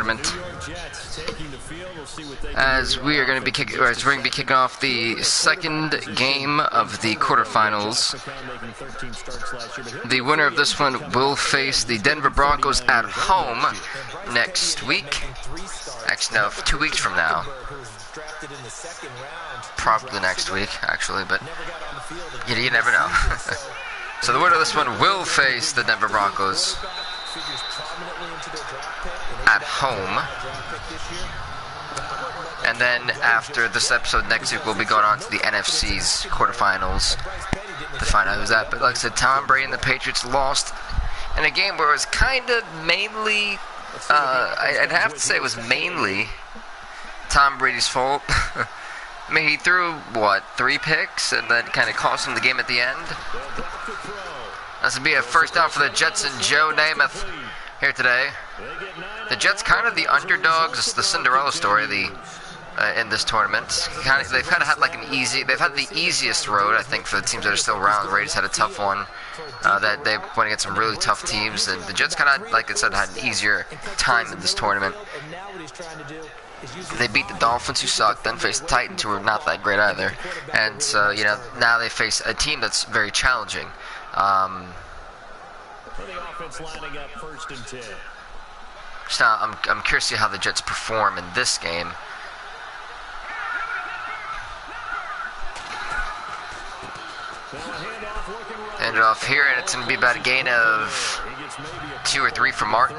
tournament, as we're going to be kicking off the second game of the quarterfinals. The winner of this one will face the Denver Broncos at home next week. Actually, no, 2 weeks from now. Probably next week, actually, but you never know. So the winner of this one will face the Denver Broncos at home. And then after this episode next week, we'll be going on to the NFC's quarterfinals to find out who's that. But like I said, Tom Brady and the Patriots lost in a game where it was kind of mainly, I'd have to say it was mainly Tom Brady's fault. I mean, he threw, 3 picks, and then kind of cost him the game at the end. That's going to be a first down for the Jets and Joe Namath here today. The Jets kind of the underdogs. It's the Cinderella story in this tournament. They've kind of had like they've had the easiest road, I think, for the teams that are still around. The Raiders had a tough one. That they went against some really tough teams, and the Jets kind of, like I said, had an easier time in this tournament. They beat the Dolphins, who sucked, then faced the Titans, who were not that great either. And so, now they face a team that's very challenging. For the offense lining up 1st and 10. So I'm curious to see how the Jets perform in this game. Hand it off here, and it's going to be about a gain of 2 or 3 for Martin.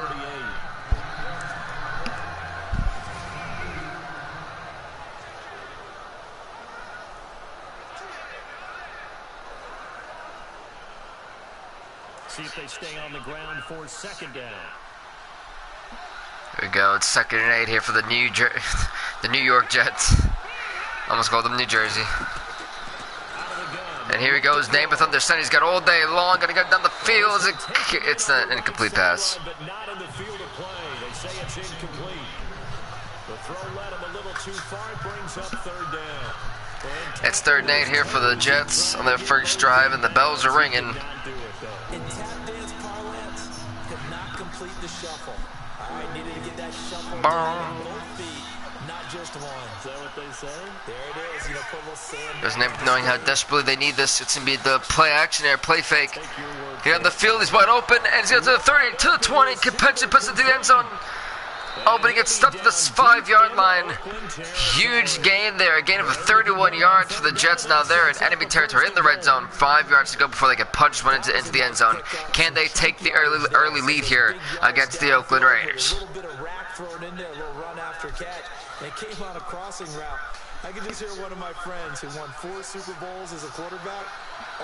See if they stay on the ground for 2nd down. There we go. It's 2nd and 8 here for the New York Jets. Almost called them New Jersey. And here he goes, Namath under center. He's got all day long. Gonna get down the field. It's an incomplete pass. But not in the field of play. They say it's incomplete. The throw led him a little too far. It brings up 3rd down. It's 3rd and 8 here for the Jets on their first drive, and the bells are ringing. In tap dance parlance, could not complete the shuffle. All right, needed to get that shuffle down with both feet, not just one. Is that what they say? There it is. Put a little sand. There's Namath knowing how desperately they need this. It's going to be the play action there, play fake. Here on the field, he's wide open, and he's going to the 30, to the 20. Compensation puts it to the end zone. Oh, but he gets stuck to the 5-yard line. Huge gain there. A gain of 31 yards for the Jets. Now they're in enemy territory in the red zone. 5 yards to go before they can punch one into the end zone. Can they take the early lead here against the Oakland Raiders? A little bit of rack thrown in there, a little run after catch. And it came on a crossing route. I can just hear one of my friends who won 4 Super Bowls as a quarterback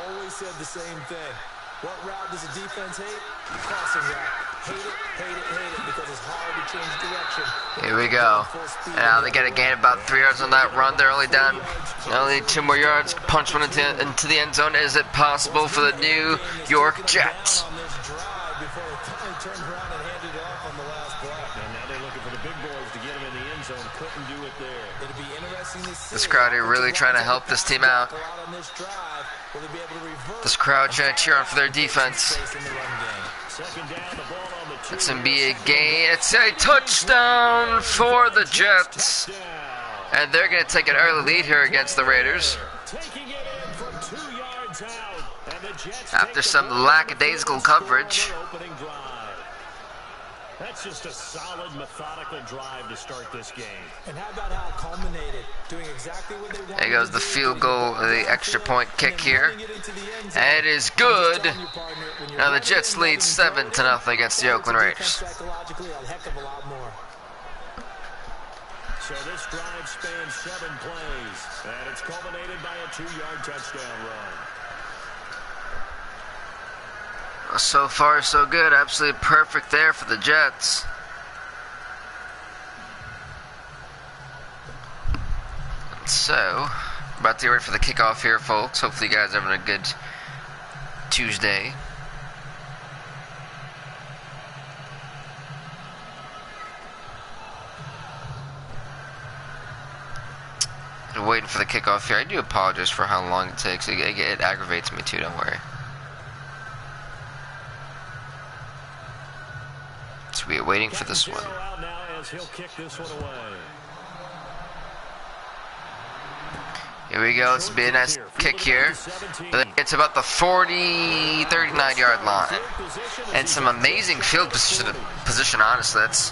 always said the same thing. What route does the defense hate? Crossing route. Hate it, hate it, hate it, because it's hard to change direction. Here we go. And now they get a gain of about 3 yards on that run. They're only down 2 more yards. Punch one into the end zone. Is it possible for the New York Jets? This crowd here really trying to help this team out. This crowd trying to cheer on for their defense. It's going to be a gain. It's a touchdown for the Jets. And they're going to take an early lead here against the Raiders. After some lackadaisical coverage. That's just a solid, methodical drive to start this game. And how about how it culminated? Doing exactly what they wanted. There goes the field goal, the extra point kick here. And it is good. Now the Jets lead 7-0 against the Oakland Raiders. So this drive spans 7 plays, and it's culminated by a 2-yard touchdown run. So far, so good. Absolutely perfect there for the Jets. So, about to get ready for the kickoff here, folks. Hopefully you guys are having a good Tuesday. Waiting for the kickoff here. I do apologize for how long it takes. It aggravates me too, don't worry. So we are waiting for this one. as he'll kick this one away. Here we go. It's be a nice kick here. But it's about the 39-yard line. And some amazing field position, honestly. That's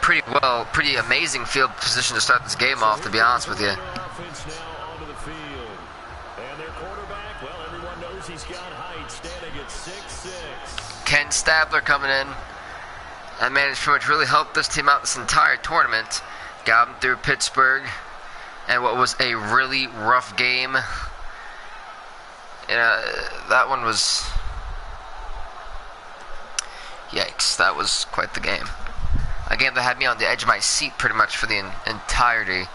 pretty amazing field position to start this game off, to be honest with you. Ken Stabler coming in. That managed pretty much really helped this team out this entire tournament. Got them through Pittsburgh. And what was a really rough game. That one was... Yikes, that was quite the game. A game that had me on the edge of my seat pretty much for the entirety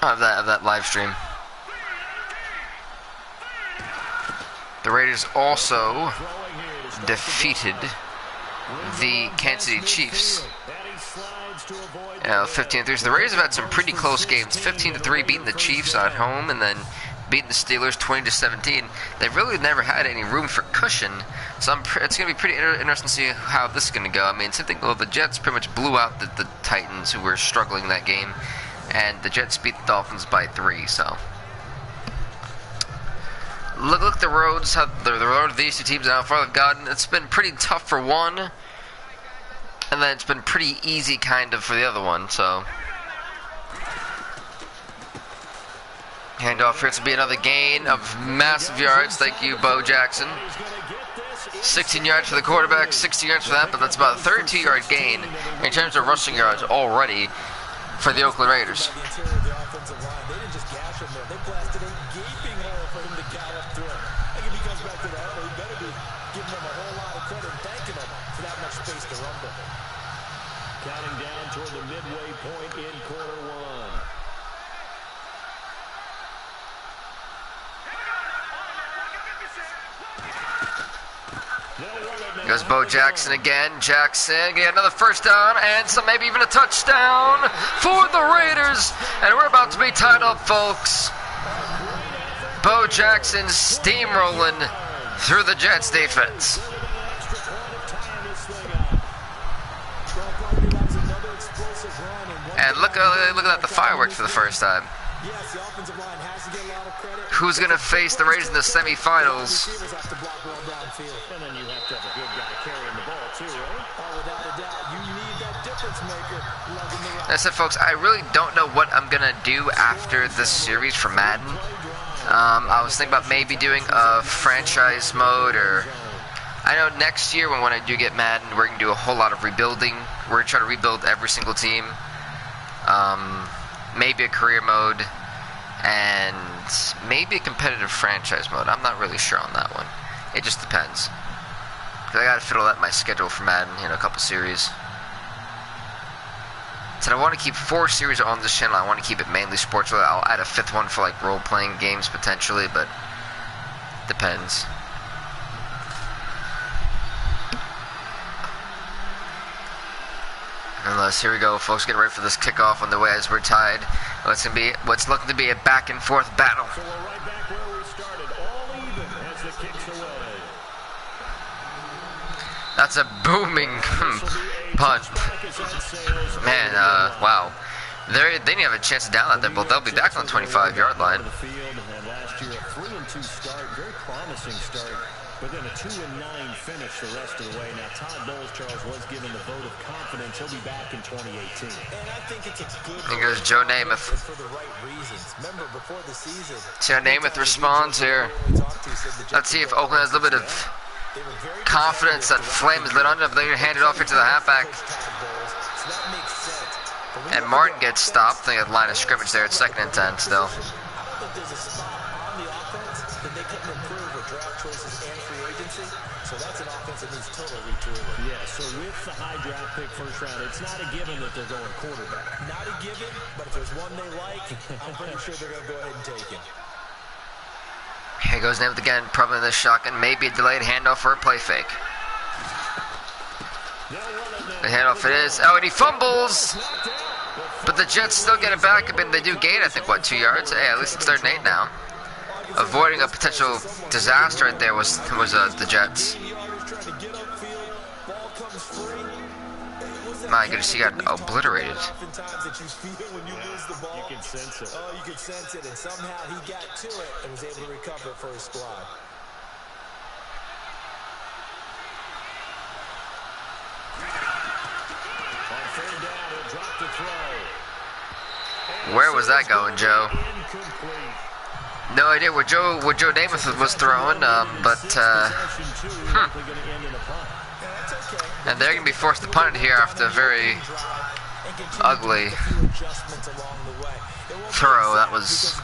of that live stream. The Raiders also defeated the Kansas City Chiefs. 15-3. So the Raiders have had some pretty close games. 15-3 beating the Chiefs at home, and then beating the Steelers 20-17. They've really never had any room for cushion. So it's going to be pretty interesting to see how this is going to go. I mean, same thing. Well, the Jets pretty much blew out the Titans, who were struggling in that game, and the Jets beat the Dolphins by 3. So look the roads, how the road of these two teams and how far they've gotten. It's been pretty tough for one, and then it's been pretty easy kind of for the other one. So handoff here to be another gain of massive yards. Thank you, Bo Jackson. 16 yards for the quarterback, 60 yards for that, but that's about a 32-yard gain in terms of rushing yards already for the Oakland Raiders. Counting down toward the midway point in quarter one. Goes Bo Jackson again. Jackson get another first down and some, maybe even a touchdown for the Raiders. And we're about to be tied up, folks. Bo Jackson steamrolling through the Jets defense. And look at the fireworks for the first time. Who's going to face the Raiders in the semifinals? And then you have to have a good guy carrying the ball too, right? Oh, without a doubt. You need that difference maker. I said, folks, I really don't know what I'm going to do after this series for Madden. I was thinking about maybe doing a franchise mode, or I know next year when I do get Madden, we're going to do a whole lot of rebuilding. We're going to try to rebuild every single team. Maybe a career mode, and maybe a competitive franchise mode. I'm not really sure on that one. It just depends. Because I got to fit all that in my schedule for Madden, a couple series. So I want to keep 4 series on this channel. I want to keep it mainly sports related. I'll add a 5th one for like role-playing games potentially, but depends. Nonetheless, here we go, folks. Getting ready for this kickoff on the way as we're tied. What's looking to be a back-and-forth battle. So we're right back where we started, all even as the kick's away. That's a booming punt. Man, wow. They didn't have a chance to down that there, but they'll be back on the 25-yard line. Last year, a 3-2 start, very promising start, but then a 2-9 finish the rest of the way. Now, Todd Bowles, Charles, was given the vote of confidence. He'll be back in 2018. And I think it's a good Here goes Joe Namath. for the right reasons. Remember, before the season, Joe Namath responds here. Let's see if Oakland has a little bit of confidence that flame is lit on them. They're going to hand it off here to the halfback. And Martin gets stopped. They have line of scrimmage there. It's 2nd and 10 still. Yeah, so with the high draft pick first round, it's not a given that they're going quarterback. Not a given, but if there's one they like, I'm pretty sure they're going to go ahead and take him. Here goes Namath again, probably this shotgun. Maybe a delayed handoff or a play fake. The handoff it is. Oh, and he fumbles! But the Jets still get it back. I mean, they do gain, I think, what, 2 yards? Hey, at least it's 3rd and 8 now. Avoiding a potential disaster right there was the Jets. My goodness, he got obliterated. Oftentimes that you feel when you lose the ball. You can sense it. Oh, you can sense it, and somehow he got to it and was able to recover it for his squad. On third down, he'll drop the throw. Where was that going, Joe? Incomplete. No idea where Joe Namath was throwing, and they're gonna be forced to punt it here after a very ugly throw. That was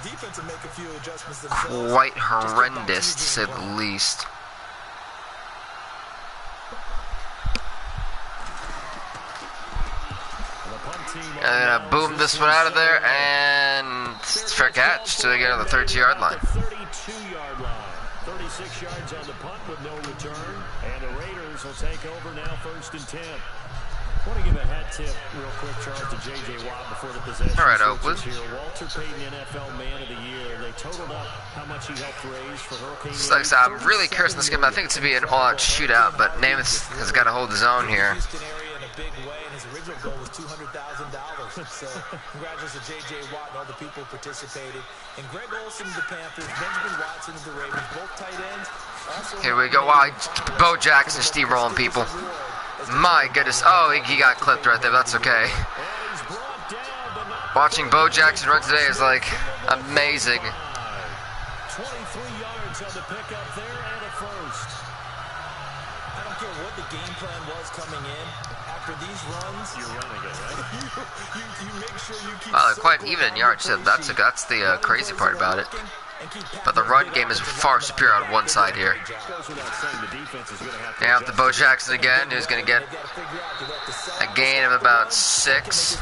quite horrendous, to say the least. And boom this one out of there, and fair catch. So they get on the 32-yard line. 32-yard line. 36 yards on the punt with no return. And the Raiders will take over now, 1st and 10. I want to give a hat tip real quick, Charles, to J.J. Watt before the possession. All right, Oakland. Here. Walter Payton, NFL Man of the Year. They totaled up how much he helped raise for Hurricane. So like I said, I'm really curious in this game. I think it's to be an all-out shootout, but Namath has got to hold his own here. Big way, and his original goal was $200,000. So congratulations to J.J. Watt and all the people who participated. And Greg Olsen of the Panthers, Benjamin Watson of the Ravens, both tight ends. Here we go. Wow, Bo Jackson steamrolling people. My goodness. Oh, he got clipped right there. That's okay. Watching Bo Jackson run today is like amazing. 23 yards on the pickup there and a first. I don't care what the game plan was coming in. After these runs, You're running it, right? you make sure you keep. Wow, they're quite even in yards. That's the crazy part about it. But the run game is far superior on one side here. Goes without saying the defense is going to have to Now to Bo Jackson again, who's going to get a gain of about 6.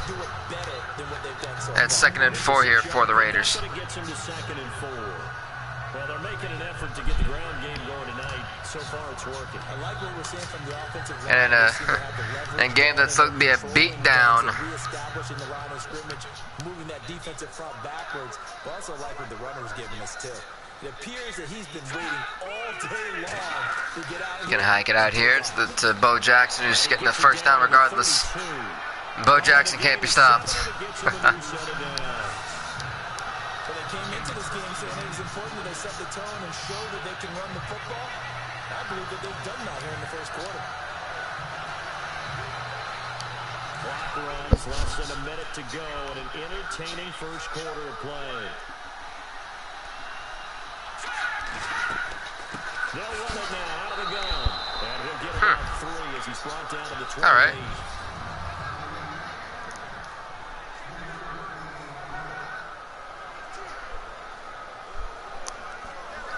And 2nd and 4 here for the Raiders. Gets him to 2nd and 4. Well, they're making an effort to get the ground game going tonight. So far, it's working. I like what we're seeing from the offensive line. And a game that's looking to be a beatdown. Reestablishing the line of scrimmage, moving that defensive front backwards. But also like what the runner was giving us too. It appears that he's been waiting all day long to get out. Gonna hike it out here to Bo Jackson, who's getting the first down regardless. Bo Jackson can't be stopped. So they came into this game saying it was important that they set the tone and show that they can run the football. I believe that they've done that here in the first quarter. Clock runs, less than a minute to go, and an entertaining first quarter of play. They'll run it now out of the gun. And he'll get about 3 as he's brought down to the 28. All right.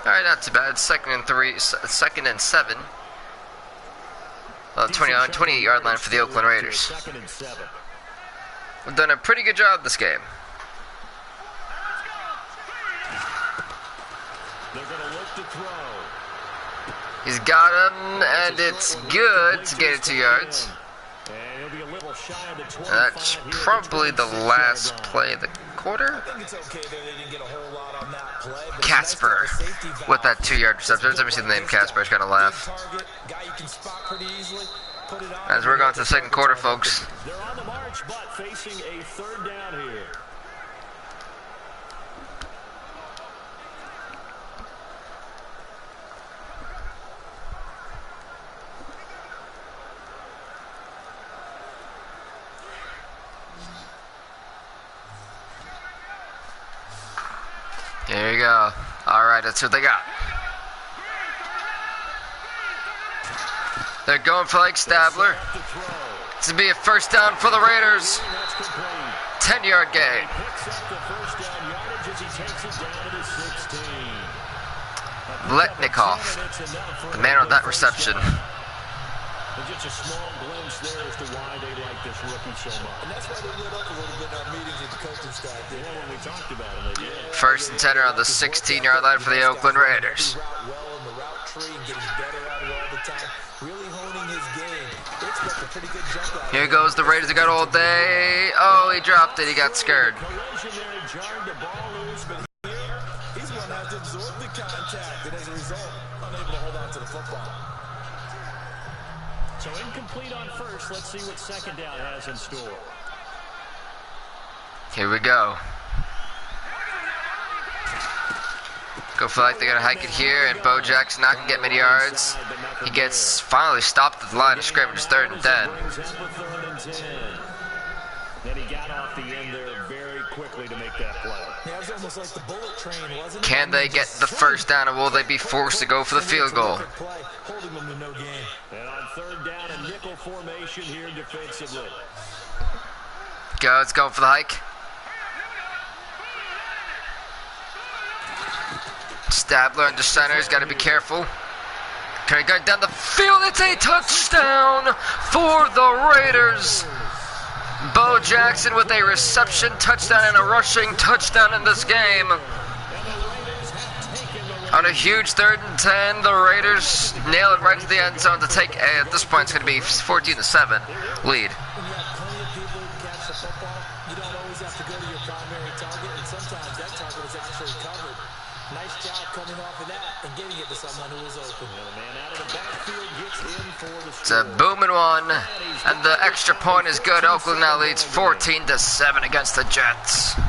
All right, not too bad. 2nd and 3, 2nd and 7. 28-yard line for the Oakland Raiders. 2nd and 7. We've done a pretty good job this game. They're going to look to throw. He's got him, and it's good to get it 2 yards. And he'll be a little shy of the 25 That's here, probably the last play of the quarter. I think it's okay that they didn't get a whole lot on that play. But Casper with that 2-yard reception. Every time I see the name Casper, I just gotta laugh. Target, guy you can spot pretty easily. Put it on. As we're going to the 2nd quarter, folks. They're on the march, but facing a 3rd down here. There you go. All right, that's what they got. They're going for like Stabler. To be a first down for the Raiders. 10-yard gain. Letnikoff, the man on that reception. Just a small glimpse there as to why they like this rookie so much. And that's why they lit up a little bit in our meetings with the coaching staff. Yeah, when we talked about it, they did. 1st and 10 on the 16-yard line for the Oakland Raiders. Well in the route tree and getting better at it all the time. Really honing his game. They expect a pretty good jump out. Here goes the Raiders. They got all day. Oh, he dropped it. He got scared. Collision there, jarred the ball loose, but Here, he's going to have to absorb the contact, and as a result, unable to hold on to the football. so incomplete on first. Let's see what second down has in store. Here we go. Go for like they're going to hike it here, and Bo Jackson not going to get many yards. He gets finally stopped at the line of scrimmage, 3rd and 10. And he got off the end there very quickly to make that play. Yeah, it was almost like the bullet train, wasn't it? Can they get the first down, or will they be forced to go for the field goal? Holding them to no gain. And on 3rd down, a nickel formation here defensively. Go, let's go for the hike. Stabler under center, he's got to be careful. Can he go down the field? It's a touchdown for the Raiders. Bo Jackson with a reception touchdown and a rushing touchdown in this game. On a huge 3rd and 10, the Raiders nail it right to the end zone to take, at this point it's going to be 14-7 lead. You don't always have to go to your primary target, and sometimes that target is actually covered. Nice job coming off of that and getting it to someone who was open. It's a booming one, and the extra point is good. Oakland now leads 14-7 against the Jets. A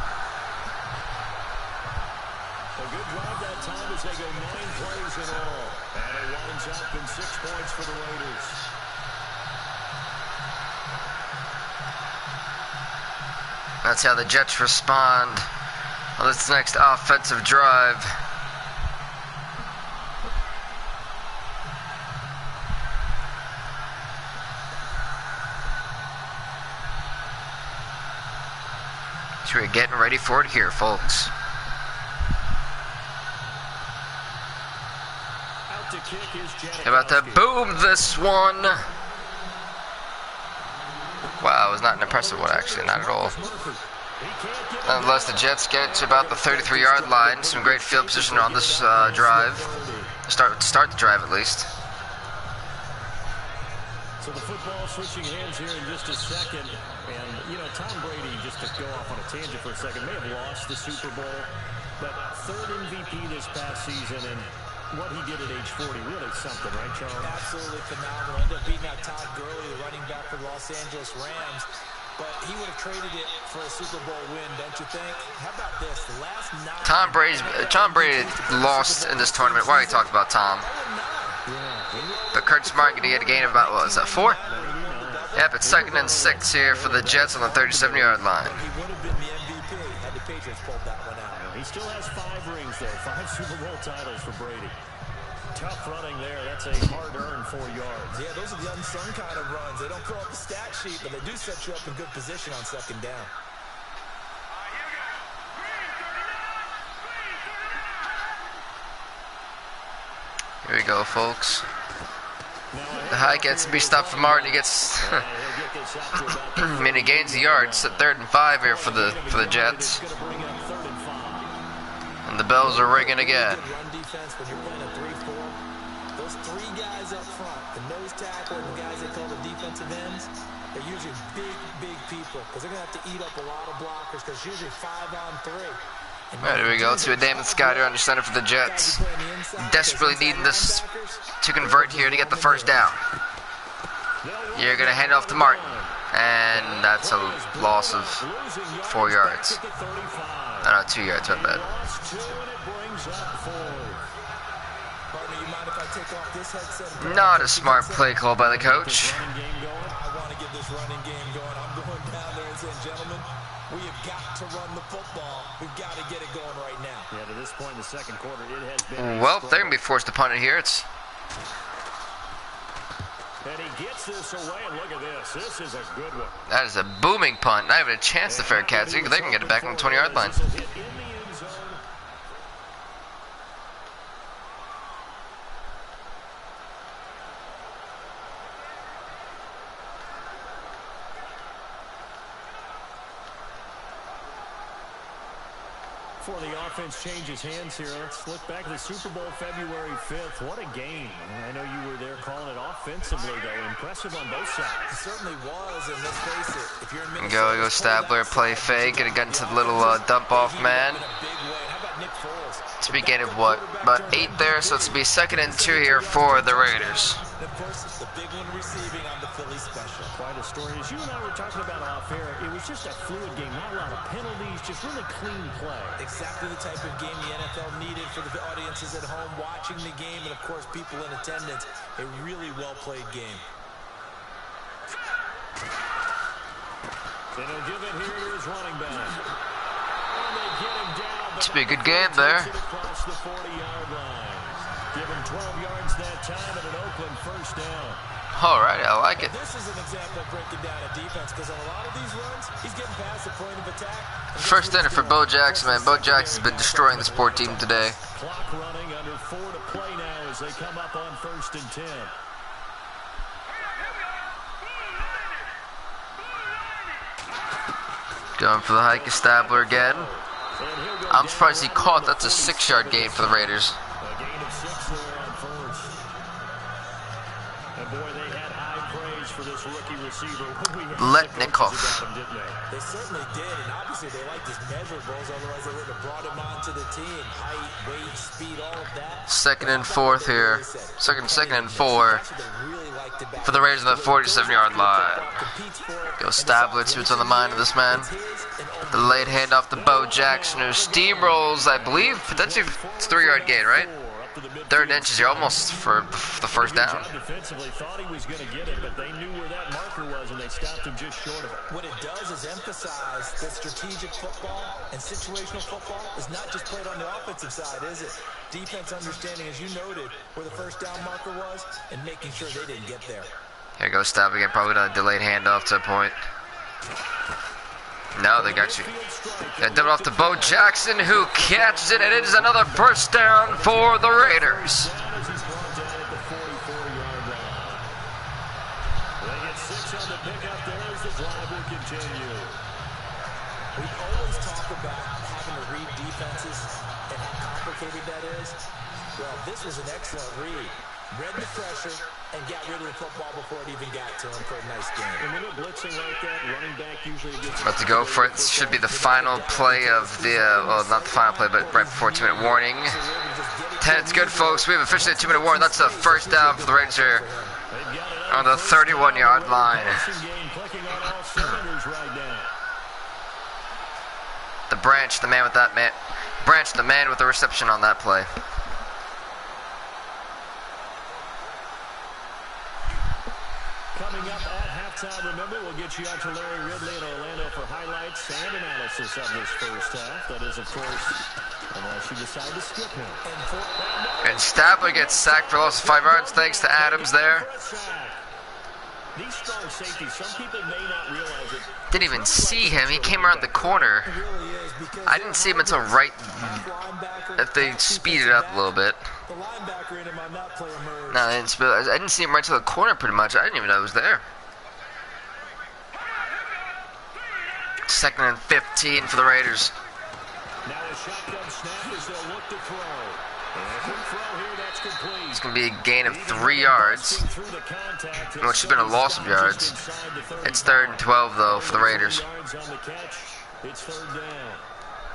good drive that time as they go 9 plays in all. And it winds up in 6 points for the Raiders. That's how the Jets respond on this next offensive drive. So we're getting ready for it here, folks. Out to kick is Janet. About to boom this one. Wow, it was not an impressive one, actually, not at all. Nonetheless, the Jets get to about the 33-yard line. Some great field position on this drive. Start the drive, at least. So the football switching hands here in just a second. And, you know, Tom Brady, just to go off on a tangent for a second, may have lost the Super Bowl. But 3rd MVP this past season, and what he did at age 40, really something, right, Charles? Absolutely phenomenal. Ended up beating out Todd Gurley, the running back for the Los Angeles Rams. But he would have traded it for a Super Bowl win, don't you think? How about this? The last 9... Tom Brady lost in this tournament. Why are you talking about Tom? But Kurt Smart going to get a gain of about, what was that, 4? Yep, it's 2nd and 6 here for the Jets on the 37-yard line. He would have been the MVP had the Patriots pulled that one out. He still has 5 rings, though. 5 Super Bowl titles for Brady. Tough running there. That's a hard-earned 4 yards. Yeah, those are the unsung kind of runs. They don't fill up the stat sheet, but they do set you up in good position on 2nd down. Here we go, folks. The high gets to be stopped for Martin. He gets, I mean, he gains the yards at 3rd and 5 here for the Jets. And the bells are ringing again. Run defense when you're playing a 3-4. Those 3 guys up front, the nose tackle and the guys they call the defensive ends, they're usually big people because they're going to have to eat up a lot of blockers because usually 5 on 3. Alright, here we go. Let's see what Damon Scott here under center for the Jets. Desperately needing this to convert here to get the first down. You're going to hand it off to Martin. And that's a loss of 4 yards. No, 2 yards, not bad. Not a smart play call by the coach. I want to get this running game going. I'm going down there and saying, gentlemen, we have got to run the football. We've got to get it going right now. Yeah, to this point in the second quarter, it has been... Well, they're going to be forced to punt it here. And he gets this away, and look at this. This is a good one. That is a booming punt. Not even a chance to fair catch. They can get it back on the 20-yard line. Before the offense changes hands here, let's look back at the Super Bowl February 5th. What a game. I know you were there calling it offensively, though. Impressive on both sides. It certainly was, and let's face it. If you're in Minnesota, Go Stabler, play fake, gonna get into the little dump-off man. Speaking of what, about 8 there, so it's going to be 2nd and 2 here for the Raiders. Of course, the big one receiving on the Philly special. Quite a was just a fluid game, not a lot of penalties, just really clean play. Exactly the type of game the NFL needed for the audiences at home watching the game, and of course people in attendance. A really well-played game. And he'll give it here to his running back. And they get him down. It's be a good game there. Across the 40-yard line. Give him 12 yards that time and an Oakland first down. All right, I like it. This is an example of breaking down a defense because on a lot of these runs, he's getting past the point of attack. First inning for Bo Jackson, man. Bo Jackson's been destroying the sport team today. Clock running, under 4 to play now as they come up on 1st and 10. Going for the hike Stabler again. I'm surprised he caught. That's a 6-yard gain for the Raiders. A gain of 6 there on first. And boy, they had high praise for this rookie receiver. Letnikoff. They certainly did, and obviously they liked his measurables, otherwise they would have brought him onto the team. Height, weight, speed, all of that. Second and 4th here. Second and 4 for the Raiders on the 47-yard line. Go Stabler, see what's on the mind of this man. The late handoff to Bo Jackson, who steamrolls, I believe. That's a 3-yard gain, right? 3rd inches here, almost for the first down. Defensively thought he was going to get it, but they knew where that marker was, and they stopped him just short of it. What it does is emphasize that strategic football and situational football is not just played on the offensive side, is it? Defense understanding, as you noted, where the first down marker was and making sure they didn't get there. Here goes Stabler again, probably not a delayed handoff to a point. No, they got you. They did it off to Bo Jackson, who catches it, and it is another first down for the Raiders. We always talk about having to read defenses and how complicated that is. Well, this was an excellent read. Read the pressure and got rid of the football before it even got to him for a nice game. And when they're blitzing like that, running back usually gets... About to go for it. Should be the final play of the, well, not the final play, but right before 2-minute warning. 10, it's good, folks. We have officially a 2-minute warning. That's a first down for the Raiders here on the 31-yard line. The Branch, the man with that man. Branch, the man with the reception on that play. Coming up at halftime, remember, we'll get you out to Larry Ridley in Orlando for highlights and analysis of this first half. That is, of course, unless you decide to skip him. And Stabler gets sacked for loss of 5 yards, thanks to Adams there. These strong safeties, some people may not realize it. Didn't even see him. He came around the corner. I didn't see him until right if they speeded up a little bit. No, I didn't see him right to the corner pretty much. I didn't even know he was there. 2nd and 15 for the Raiders. Now a shotgun snap as they'll look to throw. And throw here, that's complete. It's going to be a gain of 3 yards, which should have been a loss of yards. It's 3rd and 12, though, for the Raiders. It's 3rd down.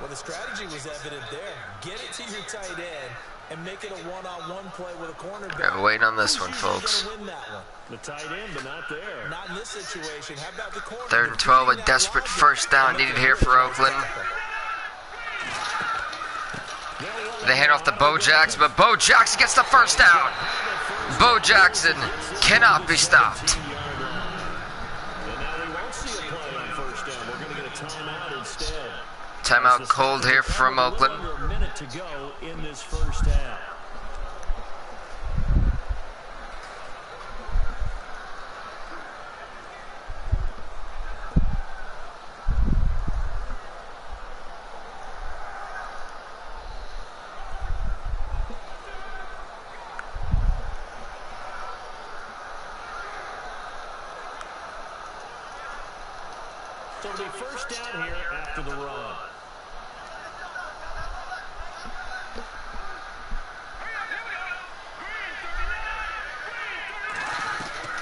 Well, the strategy was evident there. Get it to your tight end and make it a one-on-one play with a cornerback. Yeah, we're waiting on this one, folks. The tight end, but not there. Not in this situation. How about the corner? 3rd and 12, a desperate first down needed here for Oakland. They hand off to Bo Jackson, but Bo Jackson gets the first down. Bo Jackson cannot be stopped. And now they won't see a play on first down. We're going to get a timeout instead. Timeout cold here from Oakland. Under a minute to go in this first half. So the first down here after the run.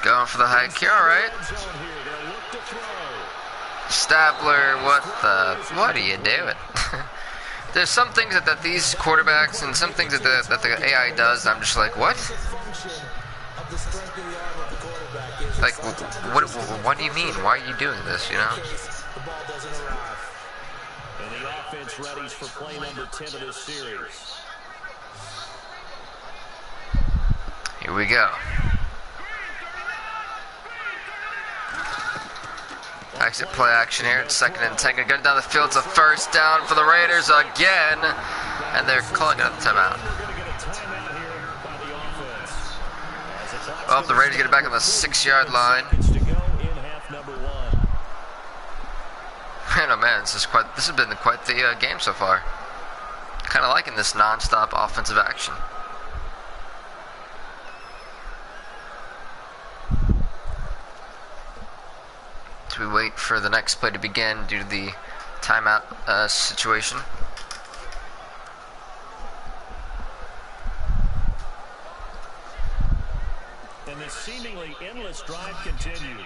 Going for the hike here, all right. Stabler, what are you doing? There's some things that these quarterbacks and some things that the AI does, I'm just like, what? Like, what do you mean? Why are you doing this, you know? doesn't arrive. And the offense readies for play number 10 of this series. Here we go. Exit play action here. It's 2nd and 10. Gonna go down the field. It's a first down for the Raiders again. And they're calling it a timeout. Well, the Raiders get it back on the 6-yard line. Man, oh man, this has been quite the game so far. Kind of liking this non-stop offensive action. So we wait for the next play to begin due to the timeout situation. And this seemingly endless drive continues.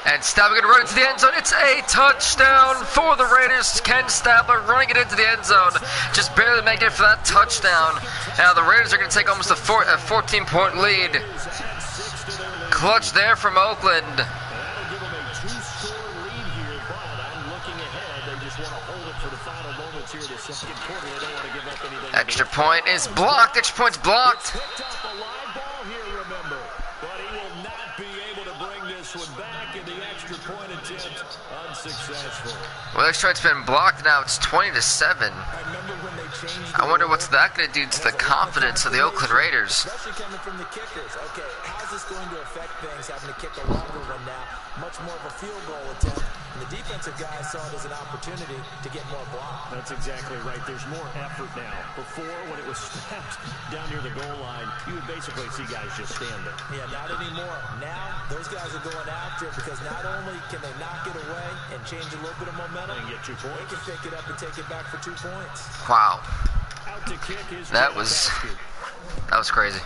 And Stabler going to run it to the end zone. It's a touchdown for the Raiders. Ken Stabler running it into the end zone. Just barely making it for that touchdown. Now the Raiders are going to take almost a 14-point lead. Clutch there from Oakland. Extra point is blocked. Extra point's blocked. Well, extra point's been blocked. Now it's 20-7. I wonder what's that going to do to the confidence of the Oakland Raiders. Especially coming from the kickers. Okay, how's this going to affect things, having to kick a longer one now? Much more of a field goal attempt. And the defensive guys saw it as an opportunity to get more block. That's exactly right. There's more effort now. Before, when it was snapped down near the goal line, you would basically see guys just stand there. Yeah, not anymore. Now, those guys are going after it because not only can they knock it away and change a little bit of momentum, and get 2 points. they can pick it up and take it back for 2 points. Wow. Out to kick is That was crazy.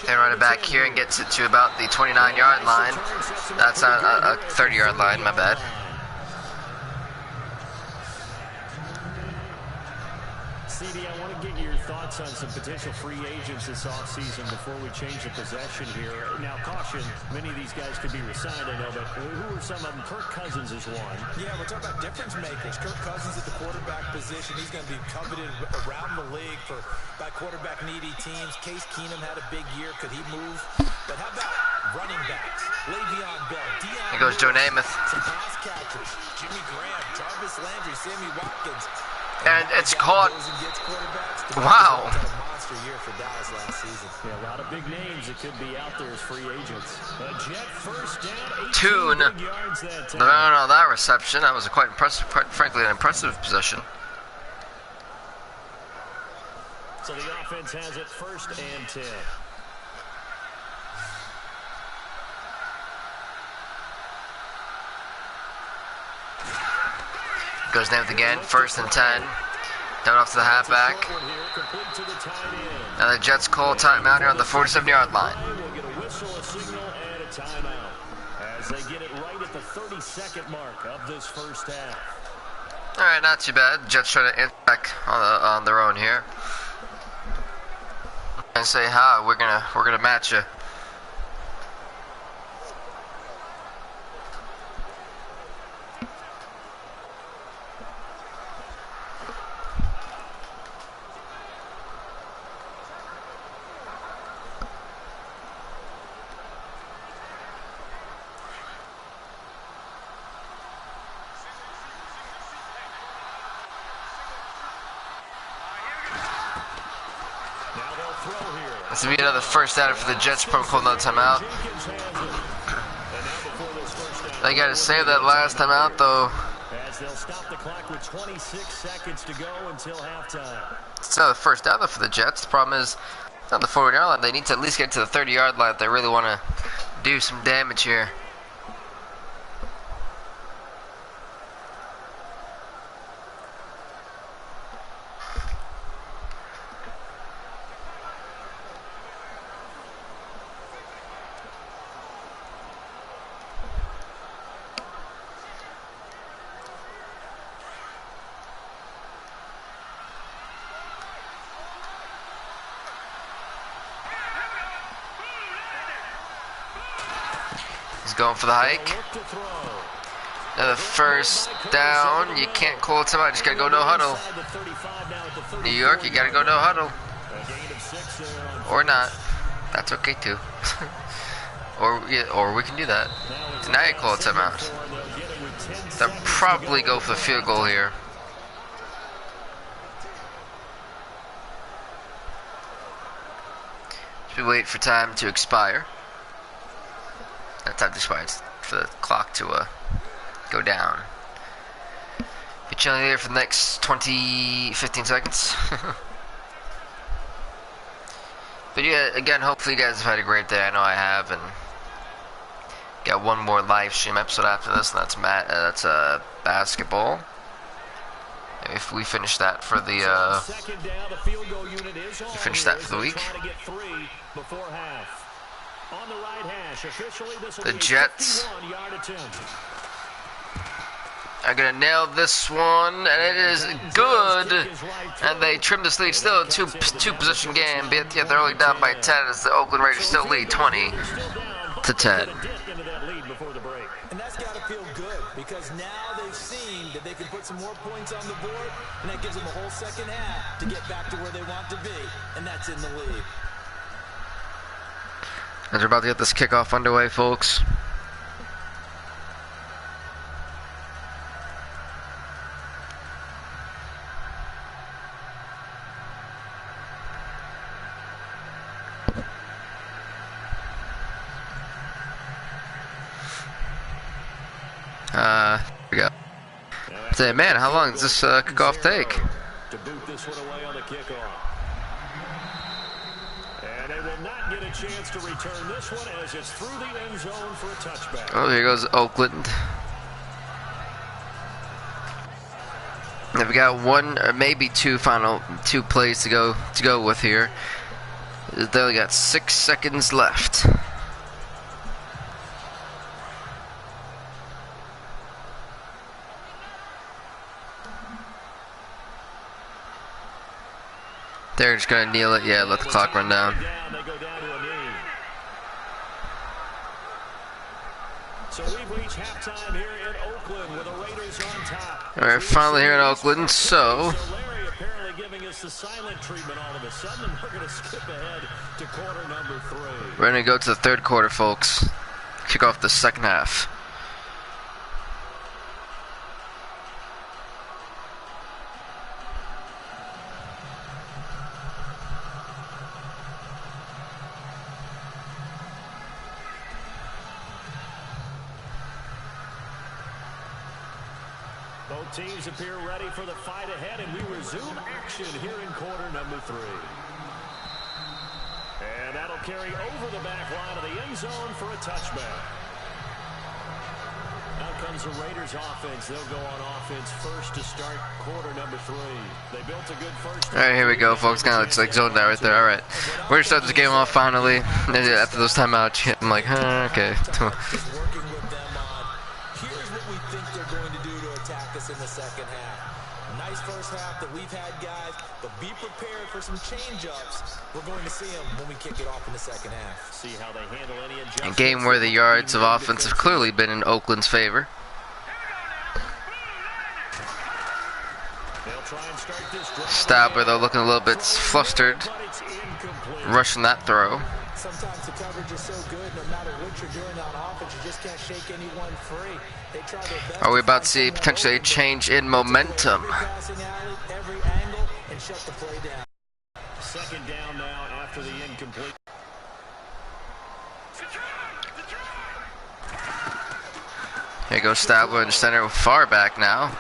They run it back here and gets it to about the 29-yard line. That's a 30-yard line, my bad. CD, I want to get your thoughts on some potential free agents this offseason before we change the possession here. Now, caution, many of these guys could be resigned, I know, but who are some of them? Kirk Cousins is one. Yeah, we're talking about difference makers. Kirk Cousins at the quarterback position. He's going to be coveted around the league by quarterback-needy teams. Case Keenum had a big year. Could he move? But how about running backs? Le'Veon Bell, Deion. Here goes Joe Namath. Some pass catchers. Jimmy Graham, Jarvis Landry, Sammy Watkins. And it's caught. Wow. Yeah, a lot of big names that could be out there as free agents. Jet first down, Tune. No, that reception. That was a quite impressive, quite frankly, an impressive possession. So the offense has it 1st and 10. Goes Namath again, 1st and 10. Down off to the halfback. Now the Jets call timeout here on the 47-yard line. We'll get a whistle, a signal, and a timeout as they get it right at the 32nd mark of this first half. All right, not too bad. Jets trying to back on their own here. And say, "Hi, we're gonna match you." This will be another first down for the Jets from calling that timeout. They got to save that last time out, though. As they'll stop the clock with 26 seconds to go until halftime. It's another first down, though, for the Jets. The problem is, on the 40-yard line, they need to at least get to the 30-yard line if they really want to do some damage here. He's going for the hike. Another first down. You can't call it somebody. Just gotta go no huddle. New York, you gotta go no huddle. Or not. That's okay too. or we can do that. And now you call it timeout. They'll probably go for the field goal here. Should we wait for time to expire? Not time to expire. It's for the clock to go down. Be chilling here for the next 15 seconds. But yeah, again, hopefully you guys have had a great day. I know I have, and got one more live stream episode after this, and that's basketball. If we finish that for the week. The Jets are gonna nail this one, and it is good. And they trimmed this lead. Still a two position game, but yet they're only down by 10 as the Oakland Raiders still lead 20-10. And that's got to feel good because now they've seen that they can put some more points on the board, and that gives them a whole second half to get back to where they want to be, and that's in the lead. As we're about to get this kickoff underway, folks. Here we go. Say, man, how long does this kickoff take? To boot this one away on the kickoff. And they will not get a chance to return this one as it's through the end zone for a touchback. Oh, here goes Oakland. They've got one or maybe two plays to go with here. They only got 6 seconds left. They're just gonna kneel it, yeah, let the clock run down. So we've reached halftime here in Oakland with the Raiders on top. Alright, finally here in Oakland, so Larry apparently giving us the silent treatment all of a sudden. We're gonna skip ahead to quarter number 3. we're gonna go to the third quarter, folks. Kick off the second half. Both teams appear ready for the fight ahead, and we resume action here in quarter number 3. And that'll carry over the back line of the end zone for a touchback. Now comes the Raiders offense. They'll go on offense first to start quarter number 3. They built a good first. Alright, here we go, folks. Kind of looks like zoned out right there. Alright, we're gonna start this game off finally. After those timeouts, I'm like, okay. In the second half. Nice first half that we've had, guys, but be prepared for some change-ups. We're going to see them when we kick it off in the second half. See how they handle any adjustments. A game where the yards of offense have clearly been in Oakland's favor. Stabler, though, looking a little bit flustered, rushing that throw. Sometimes the coverage is so good, no matter what you're doing on offense, you just can't shake anyone free. They try their best. Are we about to see potentially a change in momentum? Every angle and shut the play down. Second down now after the incomplete. Here goes Stabler in the center, far back now.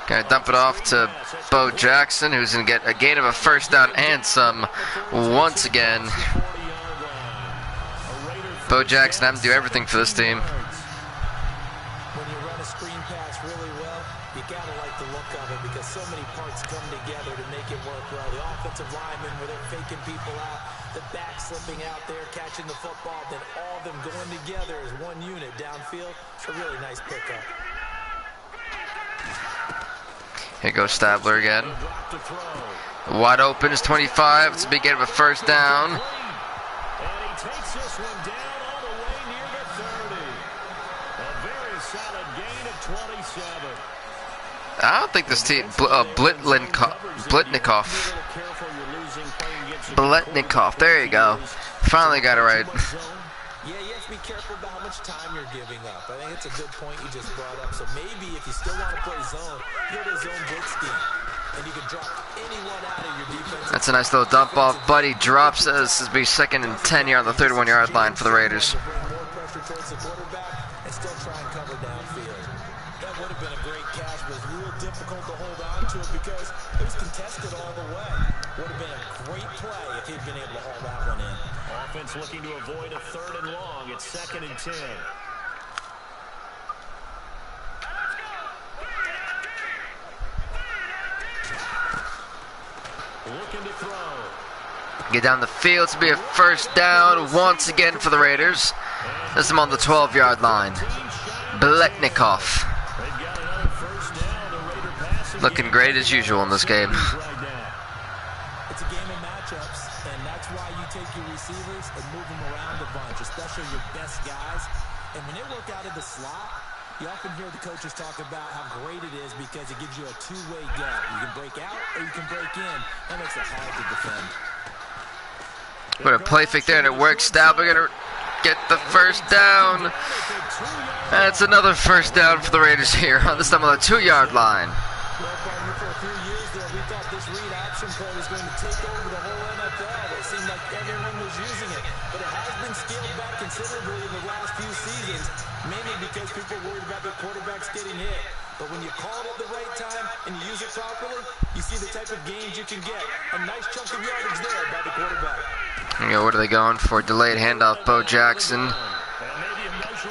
Gonna dump it off to Bo Jackson, who's gonna get a gain of a first down and some once again. Bo Jackson having to do everything for this team. When you run a screen pass really well, you gotta like the look of it because so many parts come together to make it work well. The offensive linemen, where they're faking people out, the back slipping out there, catching the football, then all of them going together as one unit downfield. It's a really nice pickup. Here goes Stabler again. Wide open is 25. It's a big gain of a first down. And he takes this one down all the way near the 30. I don't think this team, Blitnikoff, there you go. Finally got it right. Yeah, you have to be careful about how much time you're giving up. I think it's a good point you just brought up. So maybe if you still want to play zone, go to zone blitz scheme. And you can drop anyone out of your defense. That's a nice little dump off. Buddy drops. This is be 2nd and 10 here on the 31-yard line for the Raiders. Bring more pressure towards the quarterback and still try and cover downfield. That would have been a great catch, but it was real difficult to hold on to it because it was contested all the way. Would have been a great play if he'd been able to haul that one in. Offense looking to avoid a 3rd and long. It's 2nd and 10. Looking to throw. Get down the field to be a 1st down once again for the Raiders. This is on the 12-yard line. Blitnikoff. Looking great as usual in this game. It's a game of matchups, and that's why you take your receivers and move them around a bunch, especially your best guys. And when they work out of the slot, you often hear the coaches talk about how great it is because it gives you a two-way go. You can break out or you can break in. That makes it hard to defend. Put a play fake there and it works. We're going to get the 1st down. That's another 1st down for the Raiders here. This time on the 2-yard line. Well, partner, for a few years there, we thought this read option play was going to take over the whole NFL. It seemed like everyone was using it, but it has been scaled back considerably in the last few seasons, mainly because people worried about their quarterbacks getting hit. But when you call it at the right time and you use it properly, you see the type of gains you can get. A nice chunk of yardage there by the quarterback. Yeah, what are they going for? Delayed handoff. Bo Jackson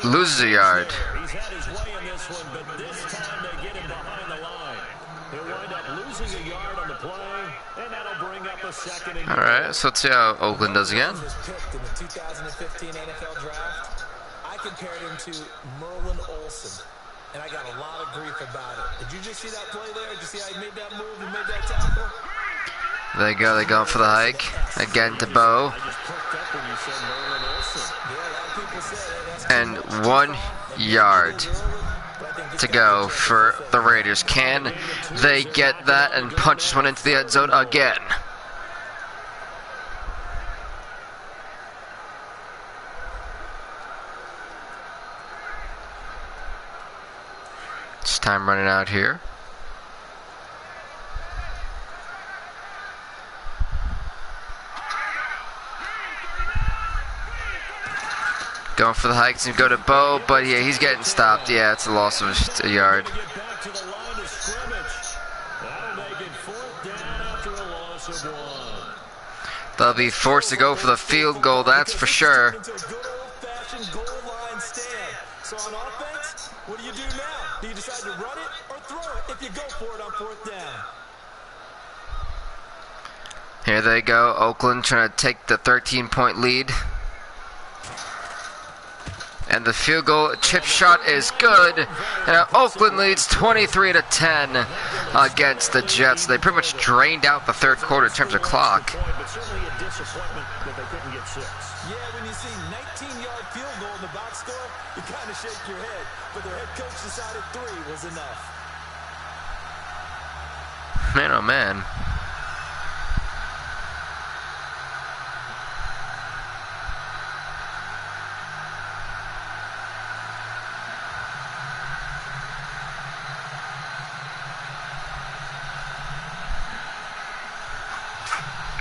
loses a yard. He's had his way in this one, but this time they get him behind the line. He'll wind up losing a yard on the play, and that'll bring up a 2nd and 10. All right, so let's see how Oakland does again. Was picked in the 2015 NFL draft. I compared him to Merlin Olsen, and I got a lot of grief about it. Did you just see that play there? Did you see how he made that move and made that tackle? There you go. They go for the hike again to Bo. I just perked up when you said Merlin Olsen. Yeah, a lot of people said it. And 1 yard to go for the Raiders. Can they get that and punch this one into the end zone again? It's time running out here. Going for the hikes and go to Bo, but yeah, he's getting stopped. Yeah, it's a loss of a yard. Get back to the line of scrimmage. That'll make it 4th down after a loss of 1. They'll be forced to go for the field goal, that's for sure. Into a good old-fashioned goal line stand. So on offense, what do you do now? Do you decide to run it or throw it if you go for it on 4th down? Here they go. Oakland trying to take the 13-point lead. And the field goal chip shot is good. And Oakland leads 23-10 against the Jets. They pretty much drained out the 3rd quarter in terms of clock. But certainly a disappointment that they couldn't get 6. Yeah, when you see 19-yard field goal in the box score, you kind of shake your head. But their head coach decided 3 was enough. Man, oh man.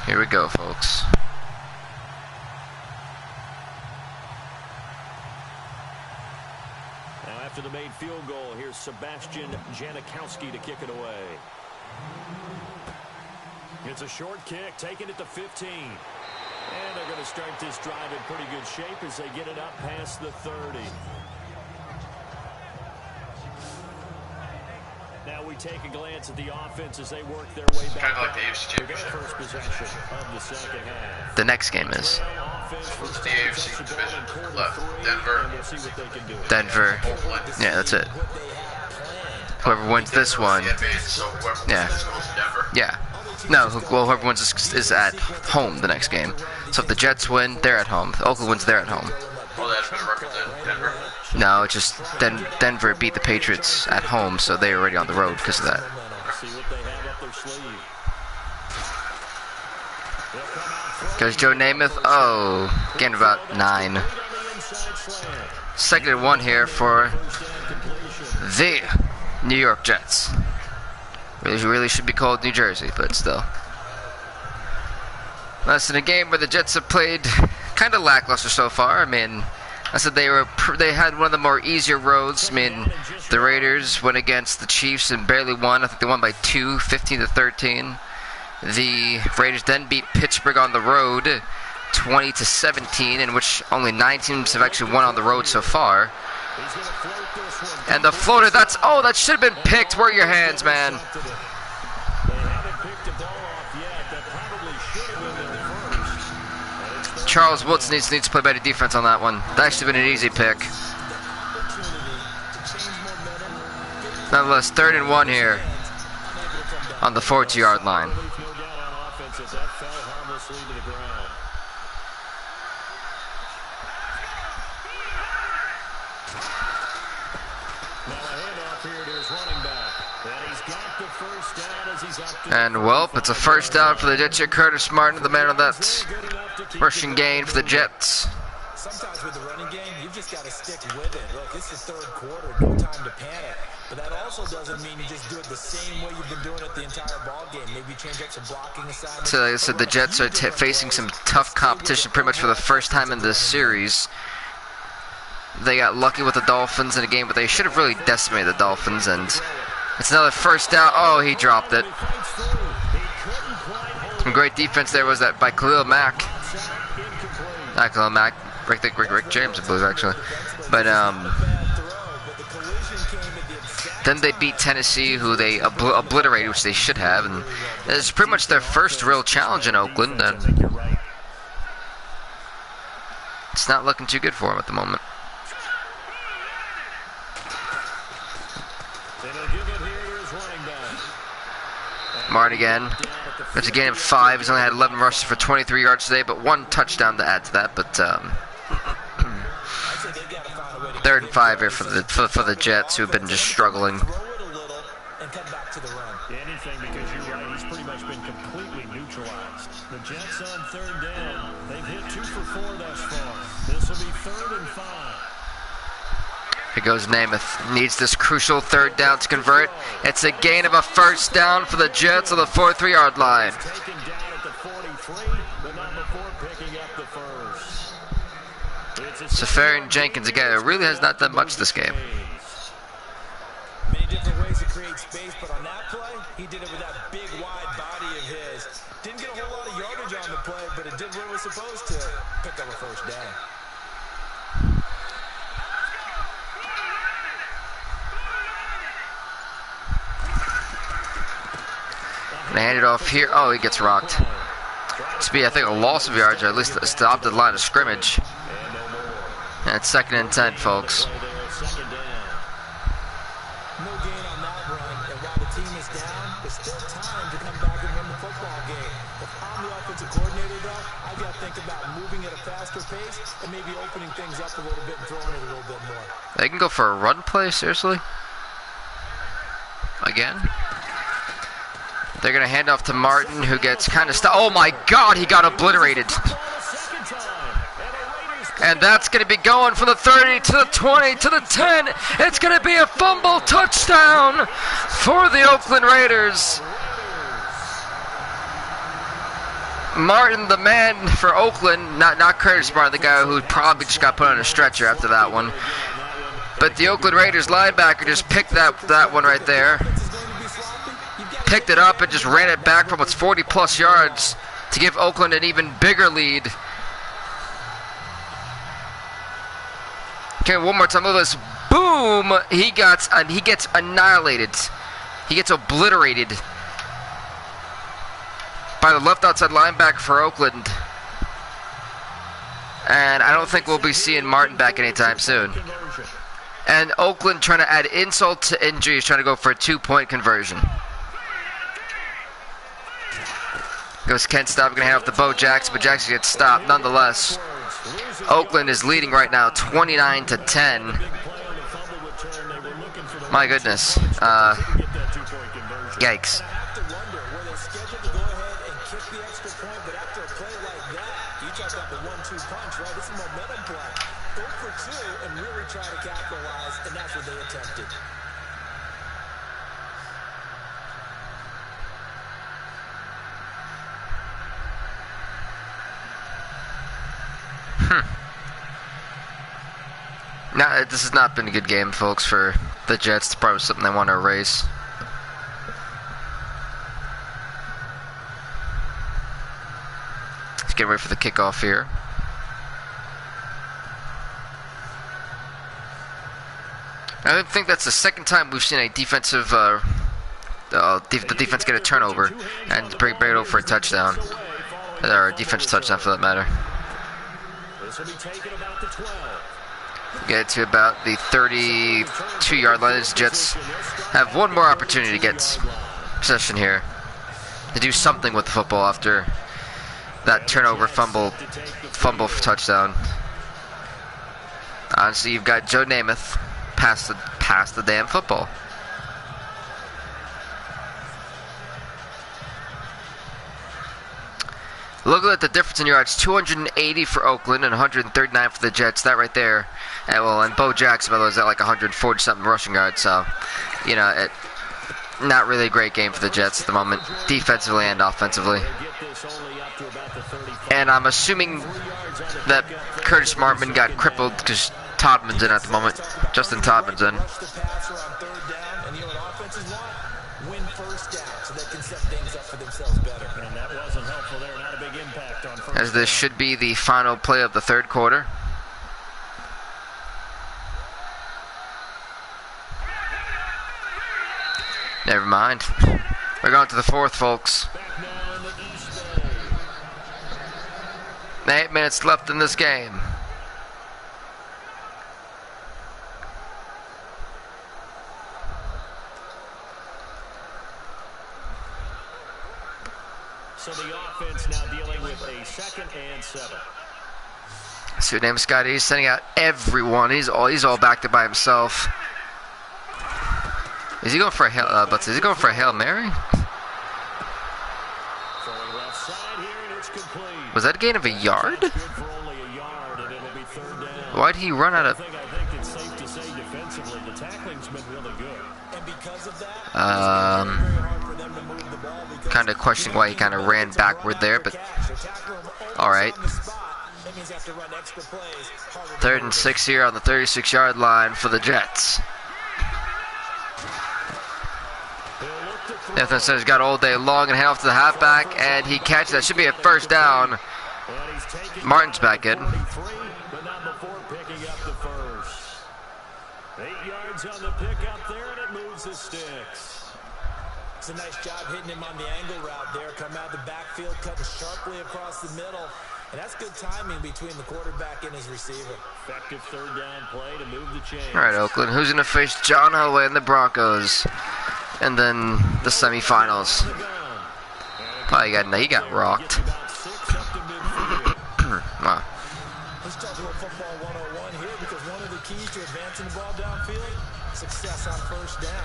Here we go, folks. Now after the made field goal, here's Sebastian Janikowski to kick it away. It's a short kick, taking it to 15. And they're going to start this drive in pretty good shape as they get it up past the 30. Now we take a glance at the offense as they work their way back. Kind of like the AFC Championship. First possession of the 2nd half. The next game is What's the AFC division left? Denver. We'll see what they can do. Denver. Yeah, that's it. Whoever wins this one. So whoever Yeah. wins this goes to Denver. Yeah. No, well, whoever wins is at home the next game. So if the Jets win, they're at home. If Oakland wins, they're at home. Well, that's been record then Denver. No, it's just Denver beat the Patriots at home, so they're already on the road because of that. Goes Joe Namath. Oh, gained about 9. 2nd and 1 here for the New York Jets. Really should be called New Jersey, but still. That's in a game where the Jets have played kind of lackluster so far. I mean, I said they had one of the more easier roads. I mean, the Raiders went against the Chiefs and barely won. I think they won by 2, 15-13. The Raiders then beat Pittsburgh on the road, 20-17, in which only 9 teams have actually won on the road so far. And the floater, that should have been picked. Where are your hands, man? Charles Woods needs to play better defense on that one. That should have been an easy pick. Nonetheless, 3rd and 1 here on the 40-yard line. And, well, it's a first down for the Jets here. Curtis Martin, the man on that rushing gain for the Jets. Sometimes with the running game, you've just got to stick with it. Look, it's the 3rd quarter, no time to panic. But that also doesn't mean you just do it the same way you've been doing it the entire ball game. Maybe change up some blocking assignments. So, like I said, the Jets are facing some tough competition pretty much for the first time in this series. They got lucky with the Dolphins in a game, but they should have really decimated the Dolphins. And it's another first down. Oh, he dropped it. Some great defense there was that by Khalil Mack. Not Khalil Mack, Rick James, I believe, actually. But then they beat Tennessee, who they obliterated, which they should have. And it's pretty much their first real challenge in Oakland. And it's not looking too good for them at the moment. Martin again. It's a gain of 5. He's only had 11 rushes for 23 yards today, but 1 touchdown to add to that. But 3rd and 5 here for the Jets, who have been just struggling. Anything, because you're right, he's pretty much been completely neutralized. The Jets on 3rd down. They've hit 2 for 4 thus far. This will be 3rd and 5. Here goes Namath. Needs this crucial 3rd down to convert. It's a gain of a first down for the Jets on the 43-yard line. Taken down at the 43, but not before picking up the first. Safarian Jenkins again really has not done much this game. Many different ways to create space, but on that play, he did it with that big, wide body of his. Didn't get a whole lot of yardage on the play, but it did what it was supposed to. Pick up a first down. Gonna hand it off here. Oh, he gets rocked. It's be, I think, a loss of yards, or at least stopped at the line of scrimmage. And it's 2nd and 10, folks. No gain on that run, and while the team is down, there's still time to come back and win the football game. If I'm the offensive coordinator, though, I've got to think about moving at a faster pace and maybe opening things up a little bit and throwing it a little bit more. They can go for a run play, seriously? Again? They're going to hand off to Martin, who gets kind of oh my God, he got obliterated. And that's going to be going from the 30 to the 20 to the 10. It's going to be a fumble touchdown for the Oakland Raiders. Martin, the man for Oakland, not Curtis Martin, the guy who probably just got put on a stretcher after that one. But the Oakland Raiders linebacker just picked that one right there. Picked it up and just ran it back from its 40-plus yards to give Oakland an even bigger lead. Okay, one more time. Look at this. Boom! He gets annihilated. He gets obliterated by the left outside linebacker for Oakland. And I don't think we'll be seeing Martin back anytime soon. And Oakland trying to add insult to injury is trying to go for a 2-point conversion. Goes Kent Stop, going to hand off to Bo Jackson, but Jackson gets stopped nonetheless. Oakland is leading right now 29-10. My goodness. Yikes. Now, this has not been a good game, folks, for the Jets. It's probably something they want to erase. Let's get ready for the kickoff here. I think that's the second time we've seen a defensive, the defense get a turnover and bring it over for a touchdown. Or a defensive touchdown, for that matter. Get to about the 32-yard line. The Jets have one more opportunity to get possession here, to do something with the football after that turnover fumble for touchdown. Honestly, you've got Joe Namath pass the damn football. Look at the difference in yards: 280 for Oakland and 139 for the Jets. That right there, and Bo Jackson, by the way, is at like 140 something rushing yards. So, you know, not really a great game for the Jets at the moment, defensively and offensively. And I'm assuming that Curtis Martman got crippled because Todman's in at the moment. Justin Todman's in. As this should be the final play of the third quarter. Never mind. We're going to the fourth, folks. 8 minutes left in this game. So the offense now dealing with a 2nd and 7. See what name is Scotty. He's sending out everyone. He's all backed up by himself. Is he going for a Hail Mary? Was that a gain of a yard? Why'd he run out of? Kind of questioning why he kind of ran backward there, but all right. 3rd and 6 here on the 36-yard line for the Jets. Nathan says he's got all day long and hand off to the halfback, and he catches that. Should be a first down. Martin's back in. 8 yards on the pickup there, and it moves the sticks. It's a nice job hitting him on the angle route there. Come out of the backfield, cutting sharply across the middle. And that's good timing between the quarterback and his receiver. Effective 3rd down play to move the chains. All right, Oakland. Who's going to face John Elway and the Broncos? And then the semifinals. Oh, he got rocked. Wow. Let's talk about football 101 here, because one of the keys to advancing the ball downfield, success on first down.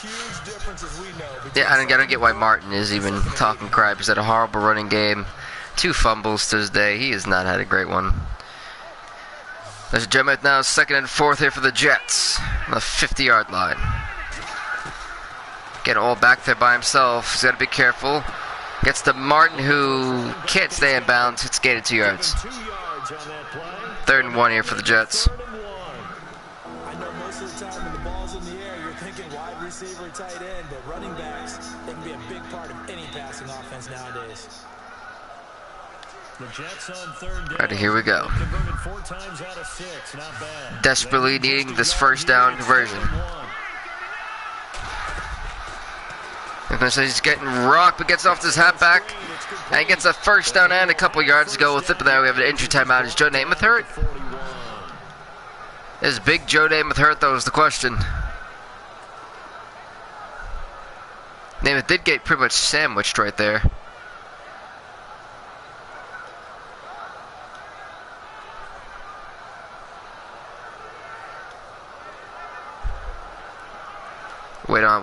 Huge difference, as we know. Yeah, I don't get why Martin is even talking crap. He's had a horrible running game. 2 fumbles to his day. He has not had a great one. There's a jump out now, 2nd and 4 here for the Jets on the 50-yard line. Getting all back there by himself. He's got to be careful. Gets to Martin, who can't stay in bounds. It's gained 2 yards. 3rd and 1 here for the Jets. I know most of the time when the ball's in the air, you're thinking wide receiver, tight end, but running backs, they can be a big part of any passing offense nowadays. The Jets on 3rd down. Alright, here we go. Converted 4 times out of 6. Not bad. Desperately needing this first down conversion. He's getting rocked, but gets off his halfback and gets a first down and a couple yards to go with it. But there we have an injury timeout. Is Joe Namath hurt? Is big Joe Namath hurt? That was the question. Namath did get pretty much sandwiched right there.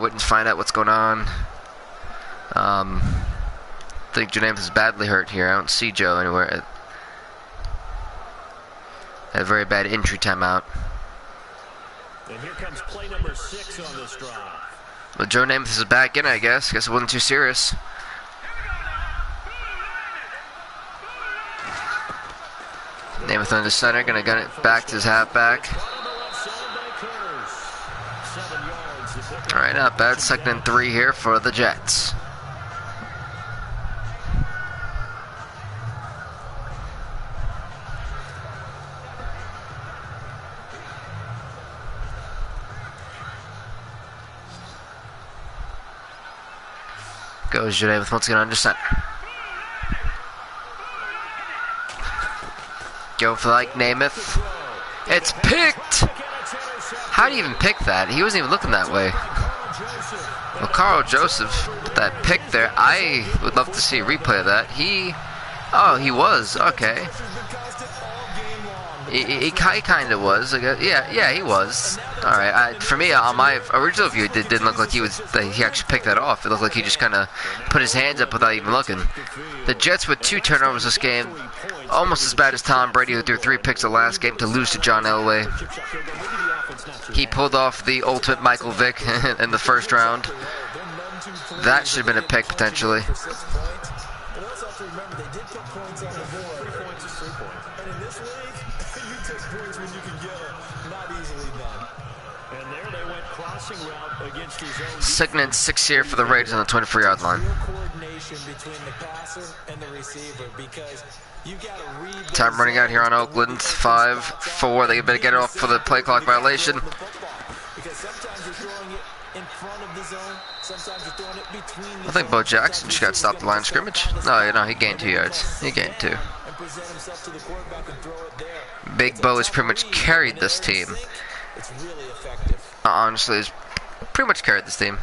waiting to find out what's going on. I think Janaeus is badly hurt here. I don't see Joe anywhere. Had a very bad injury timeout. And here comes play number 6 on this drive. Well, Joe Namath is back in, I guess. Guess it wasn't too serious. Namath on the center, gonna gun it back to his halfback. Alright, not bad. 2nd and 3 here for the Jets. Goes Janaeus once again under center. Go for like Namath. It's picked! How do you even pick that? He wasn't even looking that way. Well, Carl Joseph, that pick there, I would love to see a replay of that. Oh, he was. Okay. He kind of was. Yeah, he was. All right. For me, on my original view, it didn't look like he actually picked that off. It looked like he just kind of put his hands up without even looking. The Jets with 2 turnovers this game, almost as bad as Tom Brady, who threw 3 picks the last game to lose to John Elway. He pulled off the ultimate Michael Vick in the first round. That should have been a pick potentially. Second and 6 here for the Raiders on the 24-yard line. Time running out here on Oakland. 5-4. They better get it off for the play clock violation. I think Bo Jackson just got stopped at the line of scrimmage. No, he gained 2 yards. He gained 2. Big Bo has pretty much carried this team. Honestly, he's pretty much carried this team.